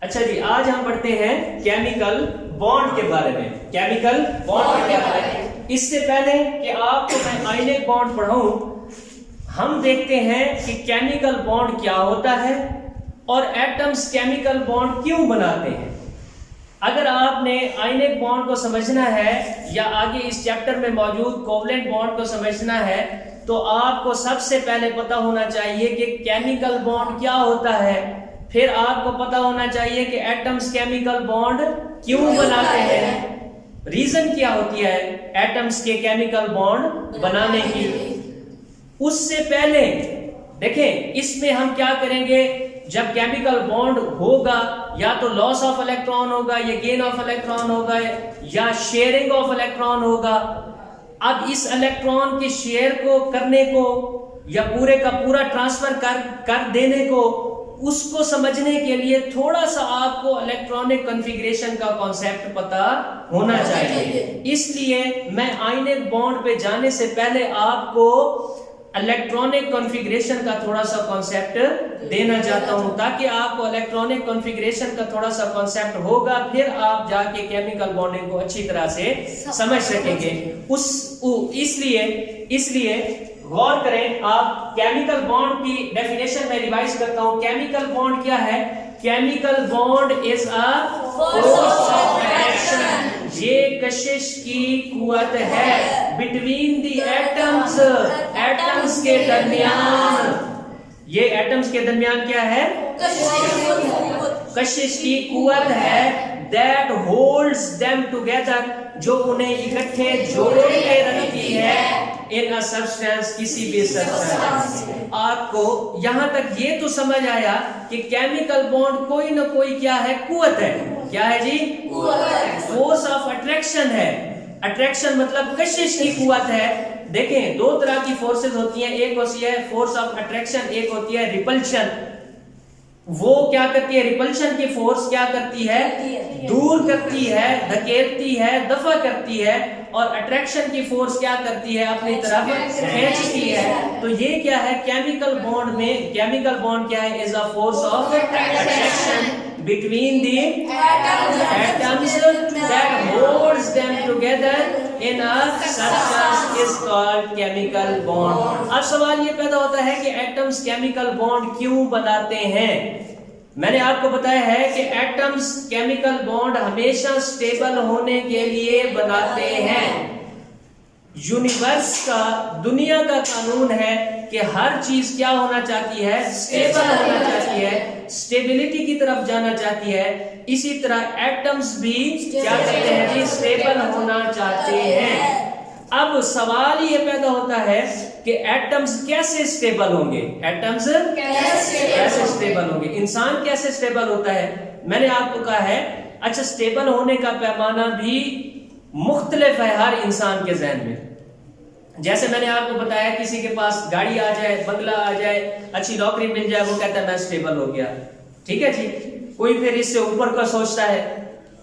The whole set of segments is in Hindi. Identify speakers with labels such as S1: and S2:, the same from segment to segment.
S1: अच्छा जी, आज हम पढ़ते हैं केमिकल बॉन्ड के बारे में। केमिकल बॉन्ड क्या है? इससे पहले कि आपको मैं आयनिक बॉन्ड पढ़ाऊं, हम देखते हैं कि केमिकल बॉन्ड क्या होता है और एटम्स केमिकल बॉन्ड क्यों बनाते हैं। अगर आपने आयनिक बॉन्ड को समझना है या आगे इस चैप्टर में मौजूद कोवलेंट बॉन्ड को समझना है, तो आपको सबसे पहले पता होना चाहिए कि केमिकल बॉन्ड क्या होता है। फिर आपको पता होना चाहिए कि एटम्स केमिकल बॉन्ड क्यों बनाते हैं, रीजन क्या होती है एटम्स के केमिकल बॉन्ड बनाने की। उससे पहले देखें, इसमें हम क्या करेंगे, जब केमिकल बॉन्ड होगा या तो लॉस ऑफ इलेक्ट्रॉन होगा या गेन ऑफ इलेक्ट्रॉन होगा या शेयरिंग ऑफ इलेक्ट्रॉन होगा। अब इस इलेक्ट्रॉन के शेयर को करने को या पूरे का पूरा ट्रांसफर कर देने को, उसको समझने के लिए थोड़ा सा आपको इलेक्ट्रॉनिक कॉन्फ़िगरेशन का कॉन्सेप्ट पता होना चाहिए। इसलिए मैं आयनिक बॉन्ड पे जाने से पहले आपको इलेक्ट्रॉनिक कॉन्फ़िगरेशन का थोड़ा सा कॉन्सेप्ट देना चाहता हूं, ताकि आपको इलेक्ट्रॉनिक कॉन्फ़िगरेशन का थोड़ा सा कॉन्सेप्ट होगा, फिर आप जाके केमिकल बॉन्डिंग को अच्छी तरह से समझ सकेंगे। इसलिए गौर करें आप। केमिकल बॉन्ड की डेफिनेशन में रिवाइज करता हूं। केमिकल बॉन्ड क्या है? Chemical bond is a force of attraction, ये कशिश की कुव्वत है बिटवीन द एटम्स, एटम्स के दरमियान। ये एटम्स के दरमियान क्या है? कशिश की कुव्वत है। दैट होल्ड्स देम टुगेदर, जो उन्हें इकट्ठे जोड़ के रखती है इन अ सब्सटेंस, किसी भी सब्सटेंस। आपको यहां तक ये तो समझ आया कि केमिकल बॉन्ड कोई ना कोई क्या है? कुव्वत है। क्या है जी? फोर्स ऑफ अट्रैक्शन है। अट्रैक्शन मतलब कशिश की कुव्वत है। देखें, दो तरह की फोर्सेस होती हैं, एक होती है फोर्स ऑफ अट्रैक्शन, एक होती है रिपल्शन। वो क्या करती है? रिपल्शन की फोर्स क्या करती है? दूर करती है, धकेलती है, दफा करती है। और अट्रैक्शन की फोर्स क्या करती है? अपनी तरफ खींचती है। तो ये क्या है? केमिकल बॉन्ड में केमिकल बॉन्ड क्या है? Is a force of attraction between the atoms that holds them together in a substance is called chemical bond। अब सवाल ये पैदा होता है कि एटम्स केमिकल बॉन्ड क्यों बनाते हैं। मैंने आपको बताया है कि एटम्स केमिकल बॉन्ड हमेशा स्टेबल होने के लिए बनाते हैं। यूनिवर्स का, दुनिया का कानून है कि हर चीज क्या होना चाहती है? स्टेबल होना चाहती है, स्टेबिलिटी की तरफ जाना चाहती है। इसी तरह एटम्स भी क्या कहते हैं जी? स्टेबल होना चाहते हैं। अब सवाल ये पैदा होता है कि एटम्स कैसे स्टेबल होंगे? एटम्स कैसे स्टेबल होंगे? इंसान कैसे स्टेबल होता है? मैंने आपको कहा है, अच्छा, स्टेबल होने का पैमाना भी मुख्तलिफ है हर इंसान के जहन में। जैसे मैंने आपको बताया, किसी के पास गाड़ी आ जाए, बंगला आ जाए, अच्छी नौकरी मिल जाए, वो कहता है मैं स्टेबल हो गया। ठीक है जी। कोई फिर इससे ऊपर का सोचता है।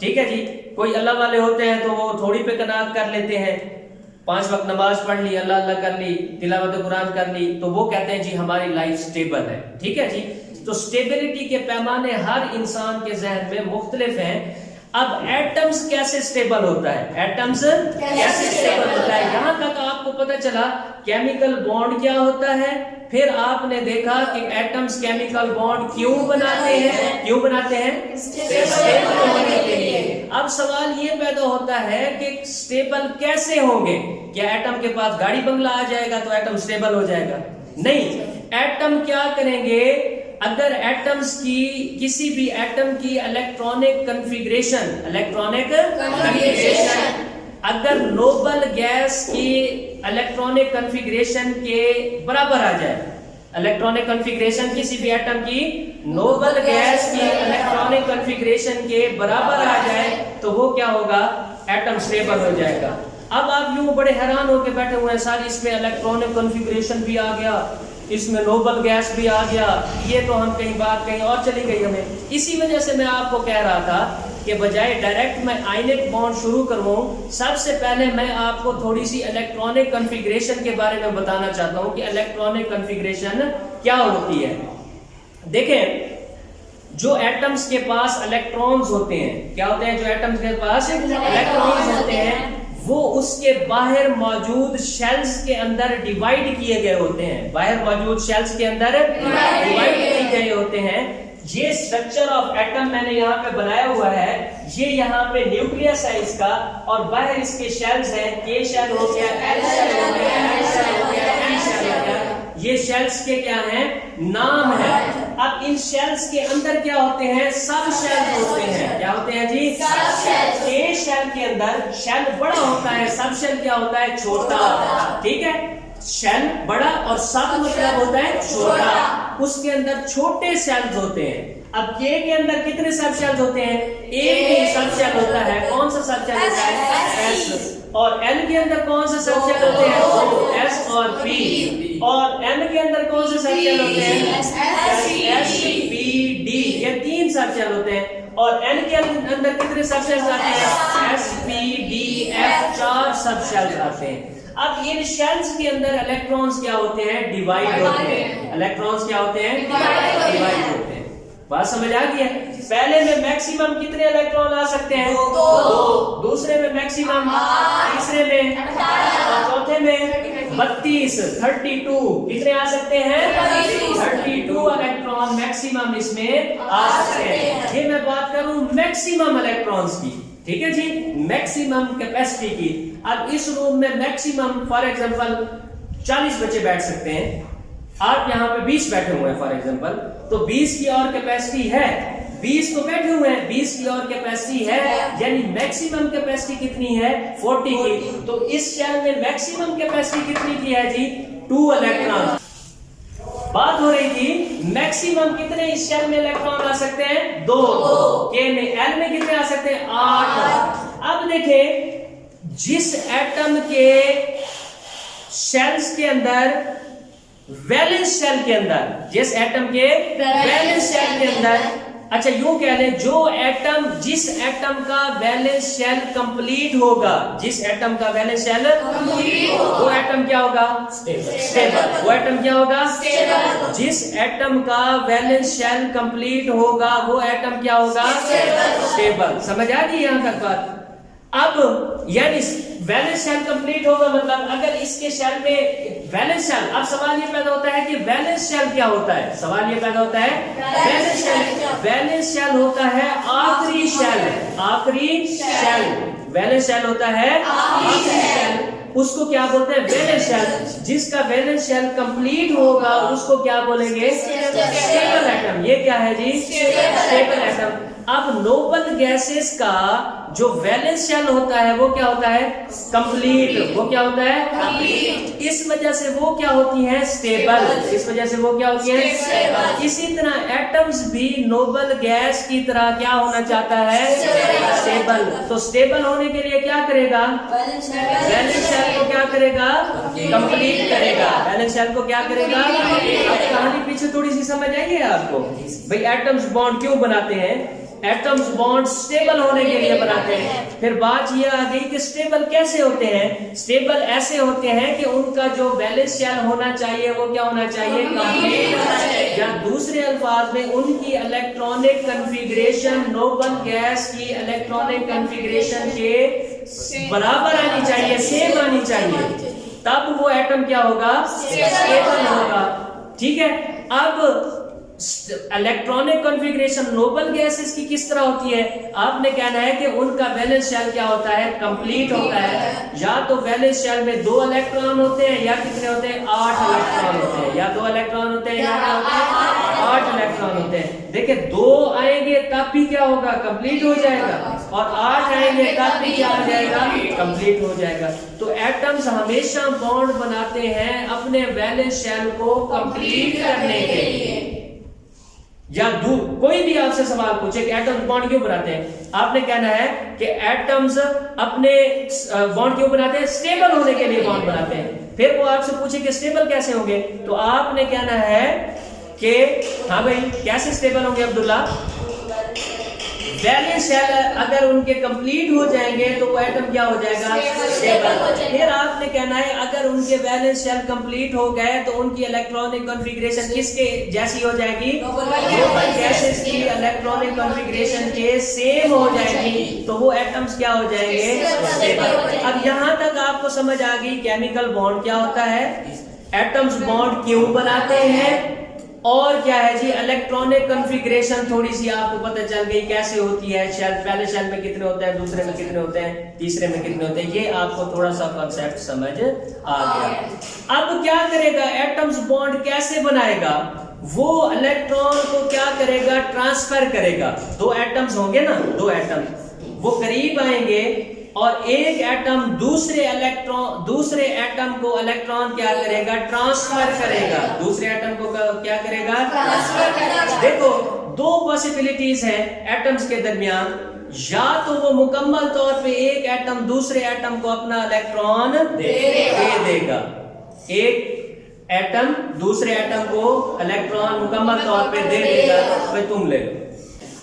S1: ठीक है जी। कोई अल्लाह वाले होते हैं तो वो थोड़ी पे कनात कर लेते हैं, 5 वक्त नमाज पढ़ ली, अल्लाह अल्लाह कर ली, तिलावत कुरान कर ली, तो वो कहते हैं जी हमारी लाइफ स्टेबल है। ठीक है जी। तो स्टेबिलिटी के पैमाने हर इंसान के जहन में मुख्तलिफ हैं। अब एटम्स कैसे स्टेबल होता है? एटम्स कैसे स्टेबल होता है? यहां तक आपको पता चला केमिकल बॉन्ड क्या होता है। फिर आपने देखा कि एटम्स केमिकल बॉन्ड क्यों बनाते हैं? क्यों बनाते हैं? स्टेबल होने के लिए। अब सवाल ये पैदा होता है कि स्टेबल कैसे होंगे? क्या एटम के पास गाड़ी बंगला आ जाएगा तो एटम स्टेबल हो जाएगा? नहीं। एटम क्या करेंगे? अगर एटम्स की, किसी भी एटम की इलेक्ट्रॉनिक कॉन्फ़िगरेशन अगर नोबल गैस की इलेक्ट्रॉनिक कॉन्फ़िगरेशन के बराबर आ जाए, इलेक्ट्रॉनिक कॉन्फ़िगरेशन किसी भी एटम की नोबल गैस की इलेक्ट्रॉनिक कॉन्फ़िगरेशन के बराबर आ जाए, तो वो क्या होगा? एटम स्टेबल हो जाएगा। अब आप यूं बड़े हैरान होकर बैठे हुए हैं, सारी इसमें इलेक्ट्रॉनिक कॉन्फ़िगरेशन भी आ गया, इसमें नोबल गैस भी आ गया, ये तो हम कहीं बात कहीं और चली गई हमें। इसी वजह से मैं आपको कह रहा था कि बजाय डायरेक्ट मैं आयनिक बॉन्ड शुरू करूं, सबसे पहले मैं आपको थोड़ी सी इलेक्ट्रॉनिक कॉन्फ़िगरेशन के बारे में बताना चाहता हूं कि इलेक्ट्रॉनिक कॉन्फ़िगरेशन क्या होती है। देखें, जो एटम्स के पास इलेक्ट्रॉन्स होते हैं, क्या होते हैं जो एटम्स के पास इलेक्ट्रॉन्स होते हैं, वो उसके बाहर मौजूद शेल्स के अंदर डिवाइड किए गए होते हैं, बाहर मौजूद शेल्स के अंदर डिवाइड किए गए होते हैं। ये स्ट्रक्चर ऑफ एटम मैंने यहाँ पे बनाया हुआ है, ये यहाँ पे न्यूक्लियस है इसका, और बाहर इसके शेल्स हैं, के शेल हो गया, एल शेल हो गया, एल शेल हो गया, एन शेल हो गया। ये शेल्स के क्या हैं, नाम है। अब इन शेल्स के अंदर क्या होते हैं, सब शेल्स होते हैं। क्या होते हैं जी, सब शेल्स। के शेल के अंदर शेल बड़ा होता है, सब शेल क्या होता है, छोटा। ठीक है, शेल बड़ा और सब मतलब होता है छोटा, उसके अंदर छोटे शेल्स होते हैं। अब के अंदर कितने सब शेल्स होते हैं, एक ही सब शेल होता है। कौन सा सब शेल होता है, एस। और एन के अंदर कौन सा सब शेल होते हैं, ओ, एस और पी। और एन के अंदर कौन से सब शेल होते हैं, एस पी डी, ये तीन सब शेल होते हैं। और एन के अंदर कितने सब शेल्स आते हैं, एस पी डी एफ, चार सब शेल्स आते हैं। अब इन शेल्स के अंदर इलेक्ट्रॉन्स क्या होते हैं, डिवाइड होते हैं। इलेक्ट्रॉन्स क्या होते हैं, डिवाइड होते हैं। बात समझ आ गई है। पहले में मैक्सिमम कितने इलेक्ट्रॉन आ सकते हैं, दो। दूसरे में मैक्सिमम, तीसरे में, और चौथे में 32, 32 कितने आ सकते हैं, 32 इलेक्ट्रॉन मैक्सिमम इसमें आ सकते हैं। ये मैं बात करूं मैक्सिमम इलेक्ट्रॉन्स की, ठीक है जी, मैक्सिमम कैपेसिटी की। अब इस रूम में मैक्सिमम फॉर एग्जांपल 40 बच्चे बैठ सकते हैं, आप यहाँ पे 20 बैठे हुए हैं फॉर एग्जांपल, तो 20 की और कैपेसिटी है, 20 तो बैठे हुए हैं, 20 की और कैपेसिटी है, यानी मैक्सिमम कैपेसिटी कितनी है, 40 की। तो इस शेल में मैक्सिमम कैपेसिटी कितनी की है जी, 2 इलेक्ट्रॉन। बात हो रही थी मैक्सिमम कितने इस शेल में इलेक्ट्रॉन आ सकते हैं, 2। के में, एल में कितने आ सकते हैं, 8। अब देखें जिस एटम के शेल्स के अंदर, वैलेंस शेल के अंदर, जिस एटम के वैलेंस शेल के अंदर, अच्छा यूं कह लें, जो एटम, जिस एटम का वैलेंस शेल कंप्लीट होगा, जिस एटम का वैलेंस शेल कंप्लीट होगा, वो एटम क्या होगा, स्टेबल। वो एटम क्या होगा, स्टेबल। जिस एटम का वैलेंस शेल कंप्लीट होगा, वो एटम क्या होगा, स्टेबल। समझ आ गई यहां तक बात। अब यानी वैलेंस शेल कंप्लीट होगा मतलब अगर इसके शेल में वैलेंस शेल, अब सवाल ये पैदा होता है कि वैलेंस शेल क्या होता है, सवाल ये पैदा होता है वैलेंस शेल। वैलेंस शेल होता है आखिरी शेल, आखिरी शेल। वैलेंस शेल होता है आखिरी शेल, उसको क्या बोलते हैं, वैलेंस शेल। जिसका वैलेंस शेल कंप्लीट होगा उसको क्या बोलेंगे, स्टेबल एटम। ये क्या है जी, स्टेबल एटम। अब नोबल गैसेस का जो वैलेंस शेल होता है वो क्या होता है, कंप्लीट। वो क्या होता है, कंप्लीट। इस वजह से वो क्या होती हैं, स्टेबल। इस वजह से वो क्या होती हैं, स्टेबल। इसी तरह एटम्स भी नोबल गैस की तरह क्या होना चाहता है, स्टेबल। तो स्टेबल होने के लिए क्या करेगा, वैलेंस शेल को क्या करेगा, कंप्लीट करेगा। वैलेंस शेल को क्या करेगा, कहानी पीछे थोड़ी सी समझ आई है आपको। भाई एटम्स बॉन्ड क्यों बनाते हैं, एटम्स बॉन्ड स्टेबल होने के लिए बनाते हैं। फिर बात ये आ गई कि स्टेबल कैसे होते हैं। स्टेबल ऐसे होते हैं कि उनका जो वैलेंस शेल होना चाहिए वो क्या होना चाहिए, कंप्लीट होना चाहिए। या दूसरे अल्फाज में उनकी इलेक्ट्रॉनिक कॉन्फ़िगरेशन नोबल गैस की इलेक्ट्रॉनिक कॉन्फ़िगरेशन के बराबर आनी चाहिए, सेम आनी चाहिए, तब वो एटम क्या होगा, स्टेबल होगा। ठीक है। अब इलेक्ट्रॉनिक कॉन्फ़िगरेशन नोबल गैसेस की किस तरह होती है, आपने कहना है कि उनका वैलेंस शेल क्या होता है, कंप्लीट होता है। या तो वैलेंस शेल में 2 इलेक्ट्रॉन होते हैं या कितने होते हैं, 8 इलेक्ट्रॉन होते हैं। या 2 इलेक्ट्रॉन होते हैं या क्या होते हैं, 8 इलेक्ट्रॉन होते हैं। देखिए 2 आएंगे तब भी क्या होगा, कंप्लीट हो जाएगा, और 8 आएंगे तब भी क्या हो जाएगा, कंप्लीट हो जाएगा। तो एटम्स हमेशा बॉन्ड बनाते हैं अपने वैलेंस शेल को कंप्लीट करने के लिए। या कोई भी आपसे सवाल पूछे कि एटम्स बॉन्ड क्यों बनाते हैं, आपने कहना है कि एटम्स अपने बॉन्ड क्यों बनाते हैं, स्टेबल होने के लिए बॉन्ड बनाते हैं। फिर वो आपसे पूछे कि स्टेबल कैसे होंगे, तो आपने कहना है कि हाँ भाई कैसे स्टेबल होंगे अब्दुल्ला, वैलेंस शेल अगर उनके कंप्लीट हो जाएंगे तो वो एटम क्या हो जाएगा, स्टेबल। फिर आपने कहना है अगर उनके वैलेंस शेल कंप्लीट हो गए तो उनकी इलेक्ट्रॉनिक कॉन्फ़िगरेशन किसके जैसी हो जाएगी, नोबल गैसेस की इलेक्ट्रॉनिक कॉन्फ़िगरेशन के सेम हो जाएगी, तो वो एटम्स क्या हो जाएंगे, स्टेबल। अब यहाँ तक आपको समझ आ गई केमिकल बॉन्ड क्या होता है, एटम्स बॉन्ड क्यों बनाते हैं, और क्या है जी इलेक्ट्रॉनिक कॉन्फ़िगरेशन थोड़ी सी आपको पता चल गई कैसे होती है, शेल पहले शेल में कितने होते हैं, दूसरे में कितने होते हैं, तीसरे में कितने होते हैं, ये आपको थोड़ा सा कॉन्सेप्ट समझ आ गया। अब क्या करेगा एटम्स बॉन्ड कैसे बनाएगा, वो इलेक्ट्रॉन को क्या करेगा, ट्रांसफर करेगा। दो एटम्स होंगे ना, दो एटम वो करीब आएंगे और एक एटम दूसरे एटम को इलेक्ट्रॉन क्या करेगा, ट्रांसफर करेगा, दूसरे एटम को क्या करेगा, ट्रांसफर करेगा। देखो दो पॉसिबिलिटीज है एटम्स के दरमियान, या तो वो मुकम्मल तौर पे एक एटम दूसरे एटम को अपना इलेक्ट्रॉन दे देगा, एक एटम दूसरे एटम को इलेक्ट्रॉन मुकम्मल तौर पे दे देगा, भाई तुम ले लो।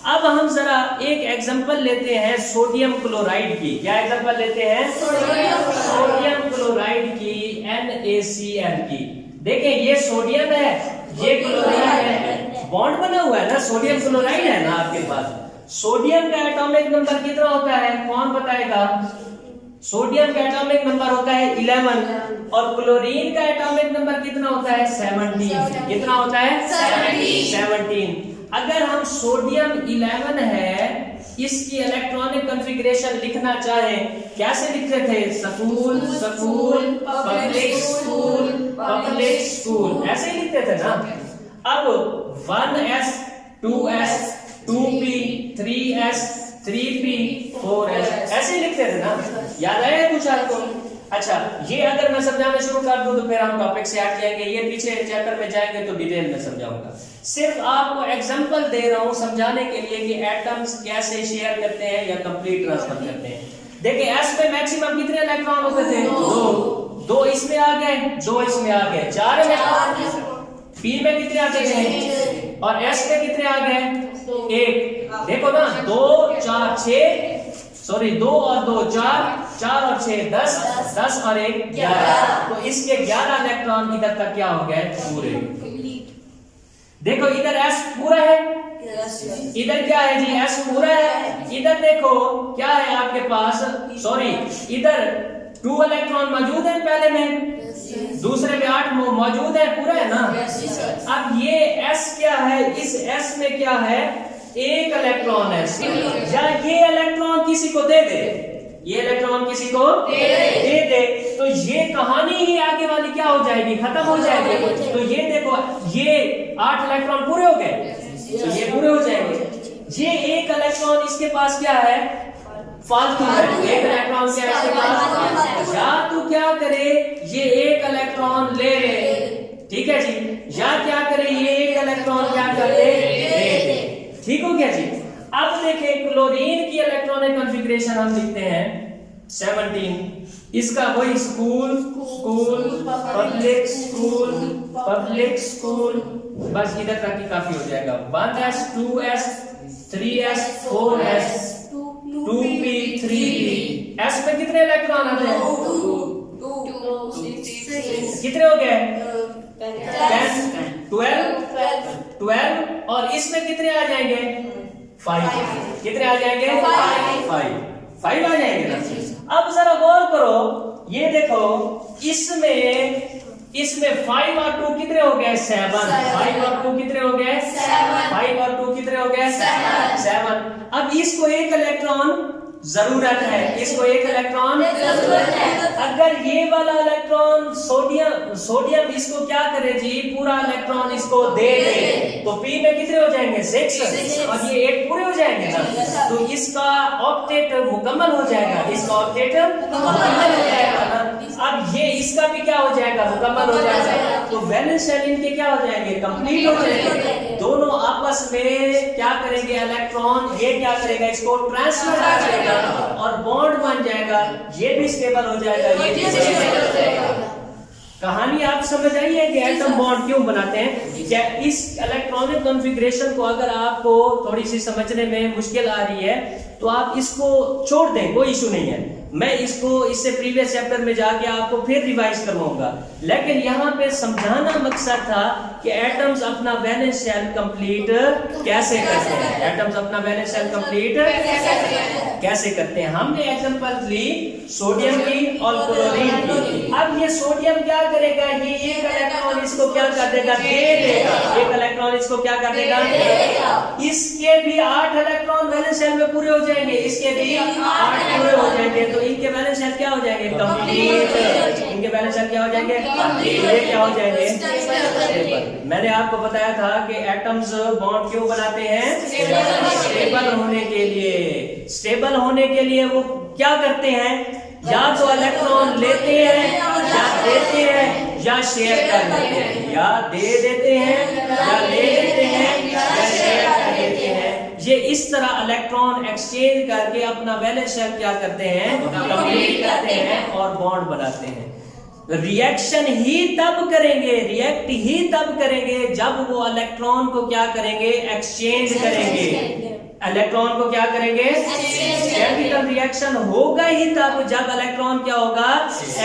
S1: अब हम जरा एक एग्जांपल लेते हैं सोडियम क्लोराइड की। क्या एग्जांपल लेते हैं, सोडियम क्लोराइड की, NaCl की। देखें ये सोडियम है, ये क्लोरीन है, बॉन्ड बना हुआ है ना, सोडियम क्लोराइड है ना आपके पास। सोडियम का एटॉमिक नंबर कितना होता है, कौन बताएगा, सोडियम का एटॉमिक नंबर होता है 11 और क्लोरीन का एटॉमिक नंबर कितना होता है 17। कितना होता है 17। अगर हम सोडियम 11 है इसकी इलेक्ट्रॉनिक कॉन्फ़िगरेशन लिखना चाहें, कैसे लिखते थे, school school public school public school, ऐसे ही लिखते थे ना। अब 1s 2s 2p 3s 3p 4s ऐसे ही लिखते थे ना, याद आया कुछ आपको। अच्छा ये अगर मैं समझाना शुरू कर दूं तो फिर हम टॉपिक से हट जाएंगे, ये पीछे चैप्टर में जाएंगे तो डिटेल में समझाऊंगा। सिर्फ आपको एग्जांपल दे रहा हूं समझाने के लिए कि एटम्स कैसे शेयर करते हैं या कंप्लीट ट्रांसफर करते हैं। देखिए s में मैक्सिमम कितने इलेक्ट्रॉन होते थे, दो इसमें आ गए, दो इसमें आ गए, 4 इलेक्ट्रॉन। p में कितने आते थे और s में कितने आ गए, 1। देखो ना 2 4 6 सॉरी 2 और 2 4, 4 और 6 10, 10 और 1 11। तो इसके 11 इलेक्ट्रॉन इधर तक क्या हो गए, पूरे। देखो इधर S पूरा है, इधर क्या है जी, S पूरा है। इधर देखो क्या है आपके पास, सॉरी इधर 2 इलेक्ट्रॉन मौजूद है पहले में, दूसरे में 8 मौजूद है, पूरा है ना। अब ये S क्या है, इस S में क्या है, एक इलेक्ट्रॉन है, या ये इलेक्ट्रॉन किसी को दे दे, ये इलेक्ट्रॉन किसी को दे दे तो ये कहानी ही आगे वाली क्या हो जाएगी, खत्म हो जाएगी। तो ये देखो ये 8 इलेक्ट्रॉन पूरे हो गए, तो ये पूरे हो जाएंगे। ये एक इलेक्ट्रॉन इसके पास क्या है, फालतू है, एक इलेक्ट्रॉन क्या है इसके पास, या तो क्या करे ये एक इलेक्ट्रॉन ले ले, ठीक है जी, या क्या करे ये एक इलेक्ट्रॉन क्या कर दे, दे। ठीक हो गया जी। अब देखें क्लोरीन की इलेक्ट्रॉनिक कॉन्फ़िगरेशन हम लिखते हैं 17। इसका वही school school public school public school, बस इधर तक ही काफी हो जाएगा। 1s 2s 3s 4s 2p 3p। s में कितने इलेक्ट्रॉन आते हैं, 2 कितने हो गए, 10 12 और इसमें कितने आ जाएंगे, 5। कितने आ जाएंगे, 5 आ जाएंगे ना। अब जरा गौर करो, ये देखो इसमें 5 और 2 कितने हो गए, 7। 5 और 2 कितने हो गए, 5 और 2 कितने हो गए, 7। अब इसको एक इलेक्ट्रॉन जरूरत है, इसको एक इलेक्ट्रॉन जरूरत है। अगर ये वाला इलेक्ट्रॉन सोडियम इसको क्या करे जी, पूरा इलेक्ट्रॉन इसको दे दे तो P में कितने हो जाएंगे, 6 और ये 8 पूरे हो जाएंगे ना। तो इसका ऑक्टेट मुकम्मल हो जाएगा, इसका ऑक्टेट मुकम्मल हो जाएगा ना। अब ये इसका भी क्या हो जाएगा, मुकम्मल हो जाएगा। तो वैलेंस शेल इनके क्या हो जाएंगे, कंप्लीट हो जाएंगे। दोनों आपस में क्या करेंगे, इलेक्ट्रॉन ये क्या करेगा, इसको ट्रांसफर करेगा और बॉन्ड बन जाएगा, ये भी स्टेबल हो जाएगा, ये भी स्टेबल हो जाएगा। कहानी आप समझ आई है कि एटम बॉन्ड क्यों बनाते हैं। क्या इस इलेक्ट्रॉनिक कॉन्फ़िगरेशन को अगर आपको थोड़ी सी समझने में मुश्किल आ रही है तो आप इसको छोड़ दें, कोई इशू नहीं है। मैं इससे प्रीवियस चैप्टर में जाके आपको फिर रिवाइज करवाऊंगा, लेकिन यहाँ पे समझाना मकसद था कि एटम्स अपना वैलेंस शेल कंप्लीट कैसे करते हैं। एटम्स अपना वैलेंस शेल कंप्लीट कैसे करते हैं। हमने एग्जांपल ली सोडियम की और क्लोरीन की। अब ये सोडियम क्या करेगा, ये एक इलेक्ट्रॉन इसको क्या कर देगा, दे देगा। एक इलेक्ट्रॉन इसको क्या कर देगा, इसके भी 8 इलेक्ट्रॉन वैलेंस शेल में पूरे हो जाएंगे, इसके भी 8 पूरे हो जाएंगे, तो इनके वैलेंस शेल क्या हो जाएंगे, कंप्लीट। इनके वैलेंस शेल क्या हो जाएंगे, ये क्या हो जाएंगे, स्टेबल। मैंने आपको बताया था कि एटम्स बॉन्ड क्यों बनाते हैं, स्टेबल होने के लिए। स्टेबल होने के लिए वो क्या करते हैं, या तो इलेक्ट्रॉन लेते हैं या देते हैं या शेयर कर देते हैं, या दे देते हैं या ले लेते हैं या शेयर कर देते हैं। ये इस तरह इलेक्ट्रॉन एक्सचेंज करके अपना वैलेंस शेल क्या करते हैं, कंप्लीट करते हैं और बॉन्ड बनाते हैं। रिएक्शन ही तब करेंगे, रिएक्ट ही तब करेंगे जब वो इलेक्ट्रॉन को क्या करेंगे, एक्सचेंज करेंगे। इलेक्ट्रॉन को क्या करेंगे, केमिकल रिएक्शन होगा ही तब जब इलेक्ट्रॉन क्या होगा,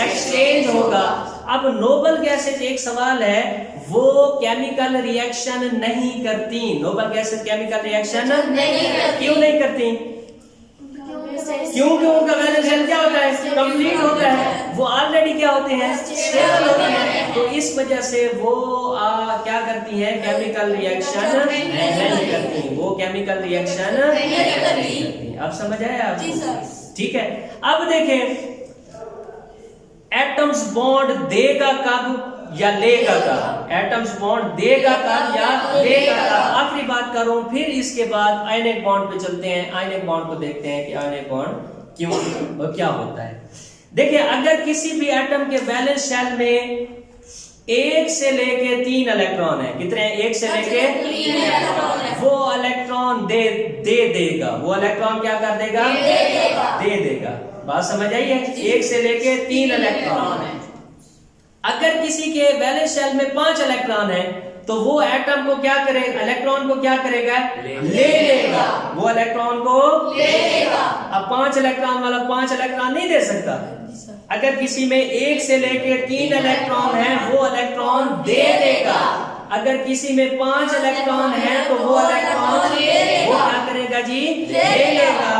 S1: एक्सचेंज होगा। अब नोबल गैसेज, एक सवाल है, वो केमिकल रिएक्शन नहीं करती। नोबल गैसेज केमिकल रिएक्शन क्यों नहीं करती, क्योंकि उनका वैलेंस शेल क्या होता है, कंप्लीट होता है। वो ऑलरेडी क्या होते हैं, स्टेबल होते हैं। तो इस वजह से वो क्या करती हैं, केमिकल रिएक्शन नहीं करती। वो केमिकल रिएक्शन नहीं करती। अब समझ आया आपको, ठीक है। अब देखें एटम्स बॉन्ड देगा कब या लेगा कब। एटम्स बॉन्ड देगा कब या लेगा कब। आखिरी बात करूं, फिर इसके बाद आयनिक बॉन्ड पे चलते हैं। आयनिक बॉन्ड को देखते हैं कि आयनिक बॉन्ड क्यों क्या होता है। देखिए, अगर किसी भी एटम के वैलेंस शेल में 1 से लेके 3 इलेक्ट्रॉन है, कितने हैं, 1 से लेके 3 इलेक्ट्रॉन है, वो इलेक्ट्रॉन दे देगा। वो इलेक्ट्रॉन क्या कर देगा, दे देगा। बात समझ आई है। 1 से लेके 3 इलेक्ट्रॉन है। अगर किसी के वैलेंस शेल में 5 इलेक्ट्रॉन है तो वो एटम को क्या करेगा, इलेक्ट्रॉन को क्या करेगा, ले लेगा। वो इलेक्ट्रॉन को ले लेगा। अब 5 इलेक्ट्रॉन वाला 5 इलेक्ट्रॉन नहीं दे सकता। अगर किसी में 1 से लेकर 3 इलेक्ट्रॉन है, वो इलेक्ट्रॉन दे देगा। अगर किसी में 5 इलेक्ट्रॉन है तो वो इलेक्ट्रॉन वो क्या करेगा जी, ले लेगा।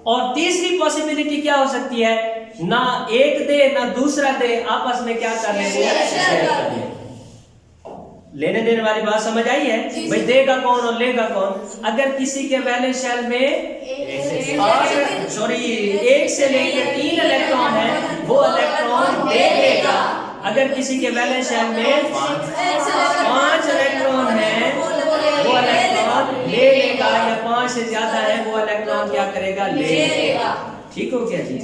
S1: और तीसरी पॉसिबिलिटी क्या हो सकती है, ना एक दे ना दूसरा दे, आपस में क्या कर लेंगे, शेयर कर लेंगे। लेने देने वाली बात समझ आई है भाई, देगा कौन और लेगा कौन। अगर किसी के वैलेंस शेल में 1 से लेकर 3 इलेक्ट्रॉन है, वो इलेक्ट्रॉन दे देगा। अगर किसी के वैलेंस शेल में 5 इलेक्ट्रॉन है, वो इलेक्ट्रॉन ले लेगा। या 5 से ज्यादा है, वो इलेक्ट्रॉन क्या करेगा, ले लेगा। ठीक हो गया जी।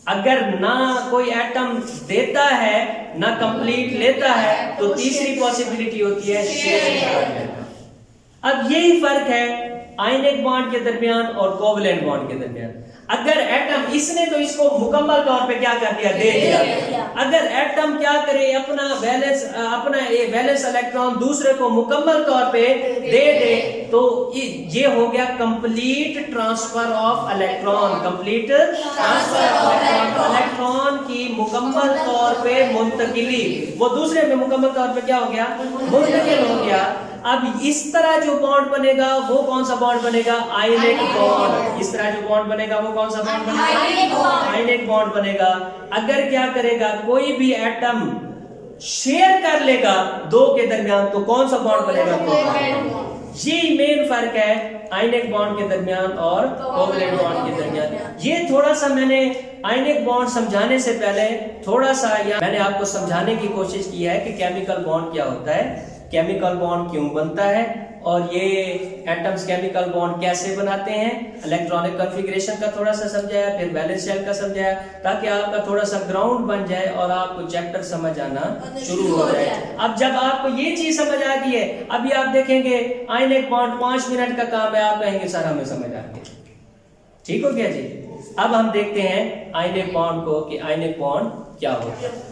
S1: अगर ना कोई एटम देता है ना कंप्लीट लेता है तो तीसरी पॉसिबिलिटी होती है शेयर। अब यही फर्क है आयनिक बॉन्ड के दरमियान और कोवलेंट बॉन्ड के दरमियान। अगर एटम, इसने तो इसको मुकम्मल तौर पे क्या कर दिया, दे दिया। अगर एटम क्या करे, अपना वैलेंस इलेक्ट्रॉन दूसरे को मुकम्मल तौर पे दे दे, तो ये हो गया complete transfer of electron. Complete transfer of electron, electron की मुकम्मल तौर पे मुंतकिली, वो दूसरे में मुकम्मल तौर पे क्या हो गया, मुंतकिल हो गया। अब इस तरह जो बॉन्ड बनेगा वो कौन सा बॉन्ड बनेगा, आयनिक बॉन्ड। इस तरह जो बॉन्ड बनेगा वो कौन सा बॉन्ड बनेगा, आयनिक बॉन्ड बनेगा। अगर क्या करेगा, कोई भी एटम शेयर कर लेगा 2 के दरमियान, तो कौन सा बॉन्ड बनेगा, ये मेन फर्क है आयनिक बॉन्ड के दरमियान और कोवलेंट बॉन्ड के दरमियान। ये थोड़ा सा मैंने आयनिक बॉन्ड समझाने से पहले थोड़ा सा मैंने आपको समझाने की कोशिश की है कि केमिकल बॉन्ड क्या होता है, केमिकल बॉन्ड क्यों बनता है, और ये एटम्स केमिकल बॉन्ड कैसे बनाते हैं। इलेक्ट्रॉनिक कॉन्फ़िगरेशन का थोड़ा सा समझाया, फिर वैलेंस शेल का समझाया, ताकि आपका थोड़ा सा ग्राउंड बन जाए और आपको चैप्टर समझ आना शुरू हो जाए। अब जब आपको ये चीज समझ आ गई है, अभी आप देखेंगे आयनिक बॉन्ड 5 मिनट का काम है, आप कहेंगे सर हमें समझ आ गया। ठीक हो गया जी। अब हम देखते हैं आयनिक बॉन्ड को कि आयनिक बॉन्ड क्या होता है।